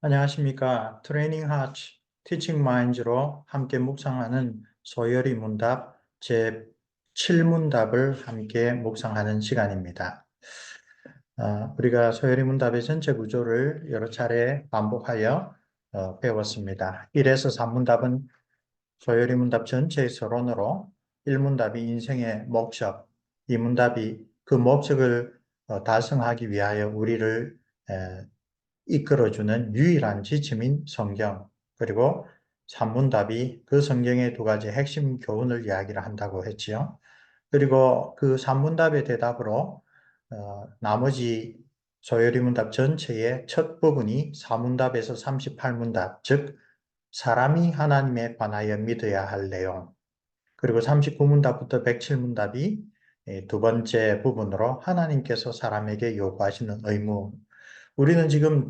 안녕하십니까. 트레이닝 하츠 티칭 마인즈로 함께 묵상하는 소열이 문답 제 7문답을 함께 묵상하는 시간입니다. 우리가 소열이 문답의 전체 구조를 여러 차례 반복하여 배웠습니다. 1에서 3문답은 소열이 문답 전체의 서론으로 1문답이 인생의 목적, 2문답이 그 목적을 달성하기 위하여 우리를 이끌어주는 유일한 지침인 성경, 그리고 산문답이 그 성경의 두 가지 핵심 교훈을 이야기를 한다고 했지요. 그리고 그 산문답의 대답으로 나머지 소요리문답 전체의 첫 부분이 사문답에서 38문답, 즉 사람이 하나님에 관하여 믿어야 할 내용, 그리고 39문답부터 107문답이 두 번째 부분으로 하나님께서 사람에게 요구하시는 의무. 우리는 지금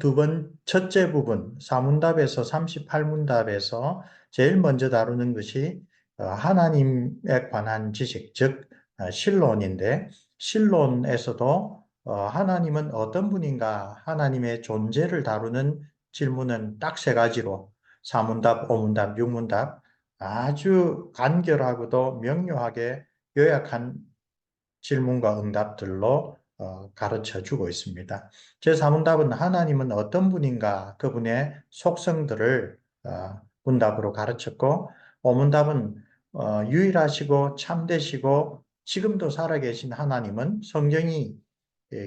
첫째 부분, 사문답에서 38문답에서 제일 먼저 다루는 것이 하나님에 관한 지식, 즉 신론인데, 신론에서도 하나님은 어떤 분인가, 하나님의 존재를 다루는 질문은 딱 세 가지로 사문답, 오문답, 육문답 아주 간결하고도 명료하게 요약한 질문과 응답들로 가르쳐 주고 있습니다. 제3문답은 하나님은 어떤 분인가 그분의 속성들을 문답으로 가르쳤고, 오문답은 유일하시고 참되시고 지금도 살아계신 하나님은 성경이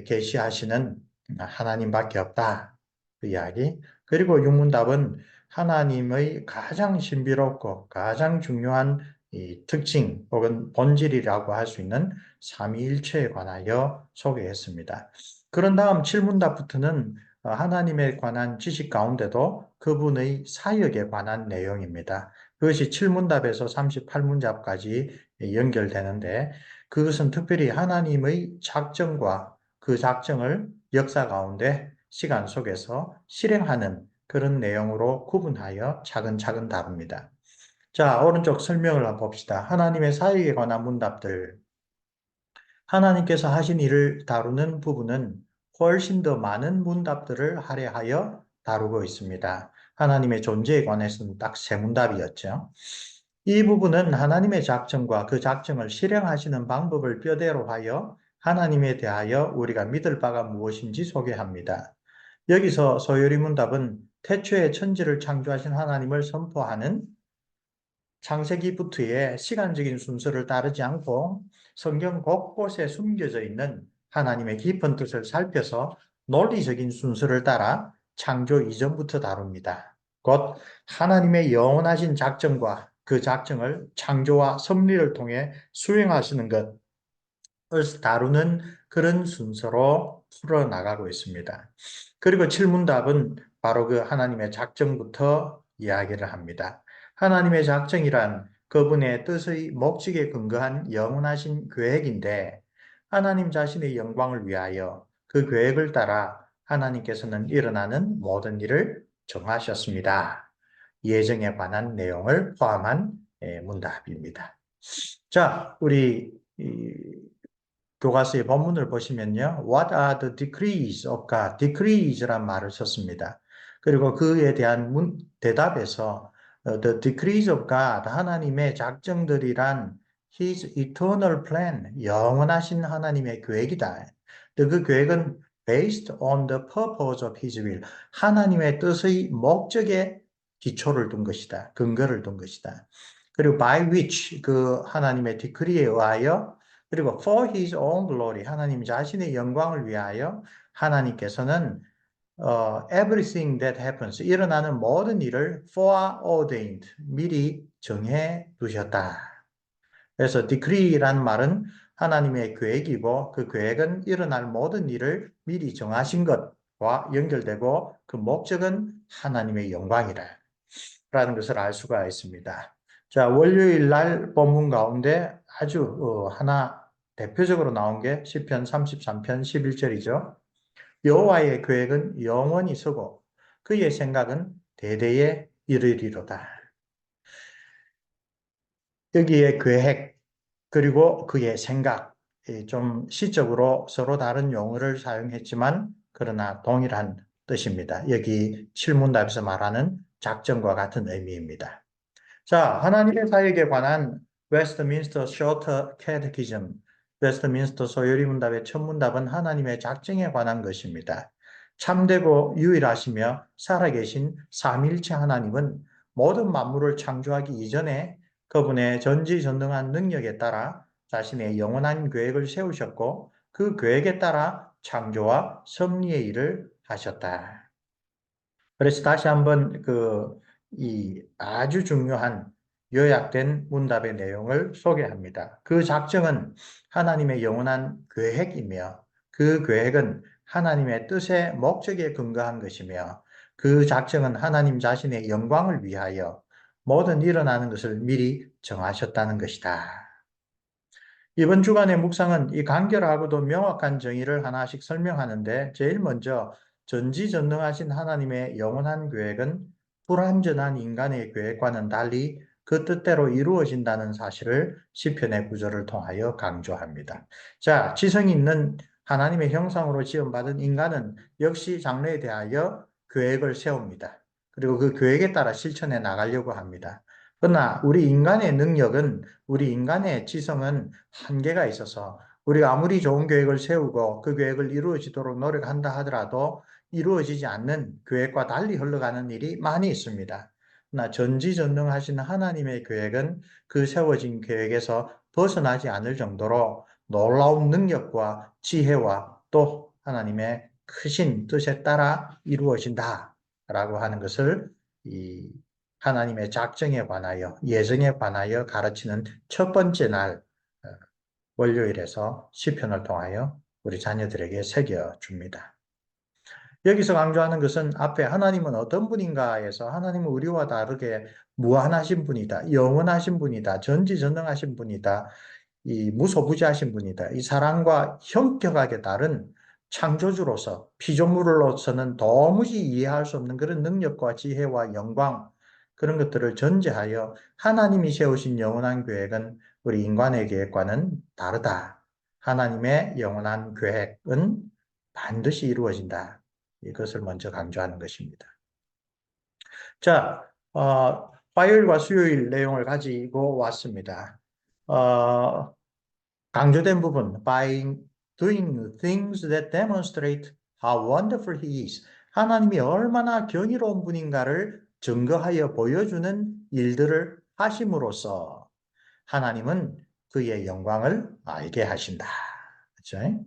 계시하시는 하나님밖에 없다, 그 이야기. 그리고 육문답은 하나님의 가장 신비롭고 가장 중요한 이 특징 혹은 본질이라고 할 수 있는 삼위일체에 관하여 소개했습니다. 그런 다음 7문답부터는 하나님에 관한 지식 가운데도 그분의 사역에 관한 내용입니다. 그것이 7문답에서 38문답까지 연결되는데, 그것은 특별히 하나님의 작정과 그 작정을 역사 가운데 시간 속에서 실행하는 그런 내용으로 구분하여 차근차근 다룹니다. 자, 오른쪽 설명을 한번 봅시다. 하나님의 사역에 관한 문답들. 하나님께서 하신 일을 다루는 부분은 훨씬 더 많은 문답들을 할애하여 다루고 있습니다. 하나님의 존재에 관해서는 딱 세 문답이었죠. 이 부분은 하나님의 작정과 그 작정을 실행하시는 방법을 뼈대로 하여 하나님에 대하여 우리가 믿을 바가 무엇인지 소개합니다. 여기서 소요리 문답은 태초에 천지를 창조하신 하나님을 선포하는 창세기부터의 시간적인 순서를 따르지 않고 성경 곳곳에 숨겨져 있는 하나님의 깊은 뜻을 살펴서 논리적인 순서를 따라 창조 이전부터 다룹니다. 곧 하나님의 영원하신 작정과 그 작정을 창조와 섭리를 통해 수행하시는 것을 다루는 그런 순서로 풀어나가고 있습니다. 그리고 칠문답은 바로 그 하나님의 작정부터 이야기를 합니다. 하나님의 작정이란 그분의 뜻의 목적에 근거한 영원하신 계획인데, 하나님 자신의 영광을 위하여 그 계획을 따라 하나님께서는 일어나는 모든 일을 정하셨습니다. 예정에 관한 내용을 포함한 문답입니다. 자, 우리 교과서의 본문을 보시면요. What are the decrees of God? decrees란 말을 썼습니다. 그리고 그에 대한 대답에서 the decrees of God, 하나님의 작정들이란 His eternal plan, 영원하신 하나님의 계획이다. 그 계획은 based on the purpose of His will, 하나님의 뜻의 목적에 기초를 둔 것이다. 근거를 둔 것이다. 그리고 by which, 그 하나님의 디크리에 의하여, 그리고 for his own glory, 하나님 자신의 영광을 위하여 하나님께서는 everything that happens, 일어나는 모든 일을 foreordained, 미리 정해 두셨다. 그래서 decree라는 말은 하나님의 계획이고, 그 계획은 일어날 모든 일을 미리 정하신 것과 연결되고, 그 목적은 하나님의 영광이라 라는 것을 알 수가 있습니다. 자, 월요일 날 본문 가운데 아주 하나 대표적으로 나온 게 시편 33편 11절이죠. 여호와의 계획은 영원히 서고 그의 생각은 대대에 이르리로다. 여기에 계획 그리고 그의 생각, 좀 시적으로 서로 다른 용어를 사용했지만 그러나 동일한 뜻입니다. 여기 칠문답에서 말하는 작정과 같은 의미입니다. 자, 하나님의 사역에 관한 웨스트민스터 쇼트 캐테키즘, 웨스트민스터 소요리 문답의 첫 문답은 하나님의 작정에 관한 것입니다. 참되고 유일하시며 살아계신 삼위일체 하나님은 모든 만물을 창조하기 이전에 그분의 전지전능한 능력에 따라 자신의 영원한 계획을 세우셨고 그 계획에 따라 창조와 섭리의 일을 하셨다. 그래서 다시 한번 이 아주 중요한 요약된 문답의 내용을 소개합니다. 그 작정은 하나님의 영원한 계획이며 그 계획은 하나님의 뜻의 목적에 근거한 것이며 그 작정은 하나님 자신의 영광을 위하여 모든 일어나는 것을 미리 정하셨다는 것이다. 이번 주간의 묵상은 이 간결하고도 명확한 정의를 하나씩 설명하는데 제일 먼저 전지전능하신 하나님의 영원한 계획은 불완전한 인간의 계획과는 달리 그 뜻대로 이루어진다는 사실을 시편의 구절을 통하여 강조합니다. 자, 지성이 있는 하나님의 형상으로 지음받은 인간은 역시 장래에 대하여 계획을 세웁니다. 그리고 그 계획에 따라 실천해 나가려고 합니다. 그러나 우리 인간의 능력은, 우리 인간의 지성은 한계가 있어서 우리가 아무리 좋은 계획을 세우고 그 계획을 이루어지도록 노력한다 하더라도 이루어지지 않는 계획과 달리 흘러가는 일이 많이 있습니다. 그러나 전지전능하신 하나님의 계획은 그 세워진 계획에서 벗어나지 않을 정도로 놀라운 능력과 지혜와 또 하나님의 크신 뜻에 따라 이루어진다라고 하는 것을 이 하나님의 작정에 관하여, 예정에 관하여 가르치는 첫 번째 날 월요일에서 시편을 통하여 우리 자녀들에게 새겨줍니다. 여기서 강조하는 것은 앞에 하나님은 어떤 분인가에서 하나님은 우리와 다르게 무한하신 분이다, 영원하신 분이다, 전지전능하신 분이다, 이 무소부지하신 분이다. 이 사랑과 현격하게 다른 창조주로서 피조물로서는 도무지 이해할 수 없는 그런 능력과 지혜와 영광 그런 것들을 전제하여 하나님이 세우신 영원한 계획은 우리 인간의 계획과는 다르다. 하나님의 영원한 계획은 반드시 이루어진다. 이것을 먼저 강조하는 것입니다. 자, 화요일과 수요일 내용을 가지고 왔습니다. 강조된 부분, by doing things that demonstrate how wonderful he is. 하나님이 얼마나 경이로운 분인가를 증거하여 보여주는 일들을 하심으로써 하나님은 그의 영광을 알게 하신다. 그렇죠?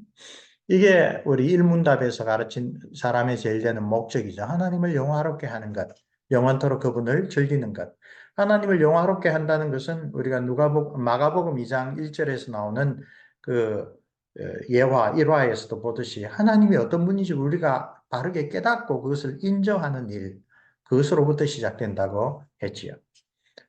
이게 우리 일문답에서 가르친 사람의 제일 되는 목적이죠. 하나님을 영화롭게 하는 것, 영원토록 그분을 즐기는 것. 하나님을 영화롭게 한다는 것은 우리가 마가복음 2장 1절에서 나오는 그 예화 1화에서도 보듯이 하나님이 어떤 분인지 우리가 바르게 깨닫고 그것을 인정하는 일, 그것으로부터 시작된다고 했지요.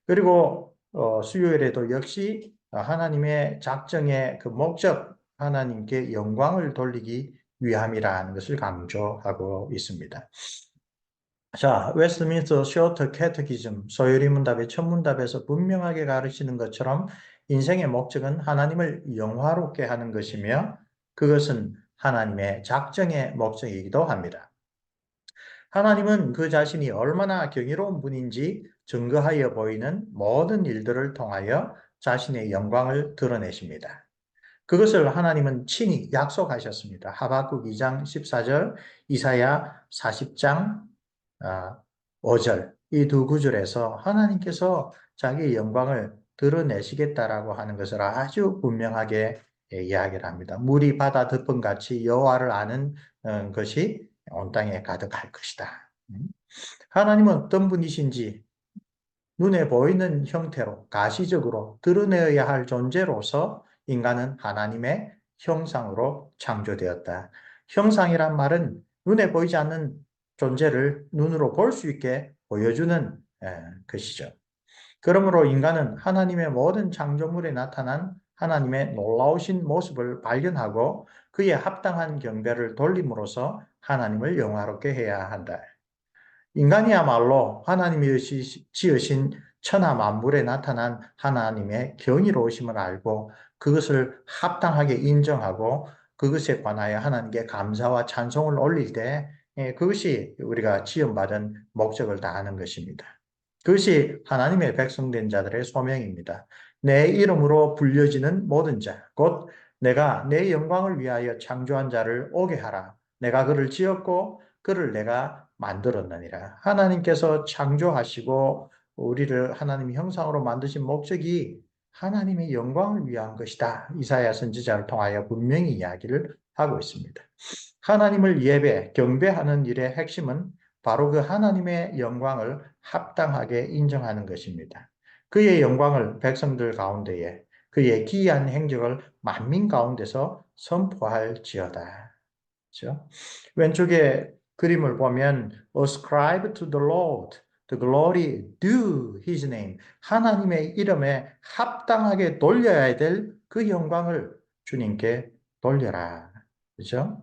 그리고 수요일에도 역시 하나님의 작정의 그 목적, 하나님께 영광을 돌리기 위함이라는 것을 강조하고 있습니다. 자, 웨스트민스터 쇼트 캐테키즘, 소요리 문답의 첫 문답에서 분명하게 가르치는 것처럼 인생의 목적은 하나님을 영화롭게 하는 것이며 그것은 하나님의 작정의 목적이기도 합니다. 하나님은 그 자신이 얼마나 경이로운 분인지 증거하여 보이는 모든 일들을 통하여 자신의 영광을 드러내십니다. 그것을 하나님은 친히 약속하셨습니다. 하박국 2장 14절, 이사야 40장 5절 이 두 구절에서 하나님께서 자기의 영광을 드러내시겠다라고 하는 것을 아주 분명하게 이야기를 합니다. 물이 바다 덮음같이 여호와를 아는 것이 온 땅에 가득할 것이다. 하나님은 어떤 분이신지 눈에 보이는 형태로 가시적으로 드러내어야 할 존재로서 인간은 하나님의 형상으로 창조되었다. 형상이란 말은 눈에 보이지 않는 존재를 눈으로 볼 수 있게 보여주는 것이죠. 그러므로 인간은 하나님의 모든 창조물에 나타난 하나님의 놀라우신 모습을 발견하고 그에 합당한 경배를 돌림으로써 하나님을 영화롭게 해야 한다. 인간이야말로 하나님이 지으신 천하 만물에 나타난 하나님의 경이로우심을 알고 그것을 합당하게 인정하고 그것에 관하여 하나님께 감사와 찬송을 올릴 때 그것이 우리가 지음받은 목적을 다하는 것입니다. 그것이 하나님의 백성된 자들의 소명입니다. 내 이름으로 불려지는 모든 자, 곧 내가 내 영광을 위하여 창조한 자를 오게 하라. 내가 그를 지었고 그를 내가 만들었느니라. 하나님께서 창조하시고 우리를 하나님의 형상으로 만드신 목적이 하나님의 영광을 위한 것이다. 이사야 선지자를 통하여 분명히 이야기를 하고 있습니다. 하나님을 예배, 경배하는 일의 핵심은 바로 그 하나님의 영광을 합당하게 인정하는 것입니다. 그의 영광을 백성들 가운데에 그의 기이한 행적을 만민 가운데서 선포할지어다. 그렇죠? 왼쪽에 그림을 보면 ascribe to the Lord the glory due his name. 하나님의 이름에 합당하게 돌려야 될 그 영광을 주님께 돌려라. 그렇죠?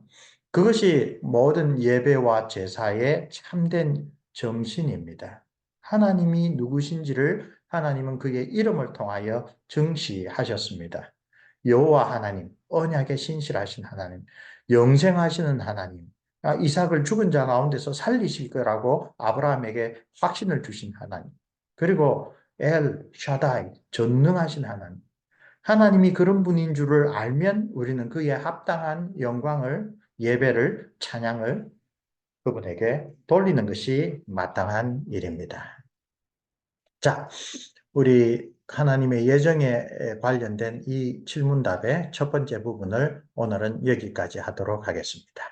그것이 모든 예배와 제사의 참된 정신입니다. 하나님이 누구신지를 하나님은 그의 이름을 통하여 증시하셨습니다. 여호와 하나님, 언약에 신실하신 하나님, 영생하시는 하나님, 이삭을 죽은 자 가운데서 살리실 거라고 아브라함에게 확신을 주신 하나님, 그리고 엘 샤다이, 전능하신 하나님, 하나님이 그런 분인 줄을 알면 우리는 그의 합당한 영광을, 예배를, 찬양을 그분에게 돌리는 것이 마땅한 일입니다. 자, 우리 하나님의 예정에 관련된 이 질문답의 첫 번째 부분을 오늘은 여기까지 하도록 하겠습니다.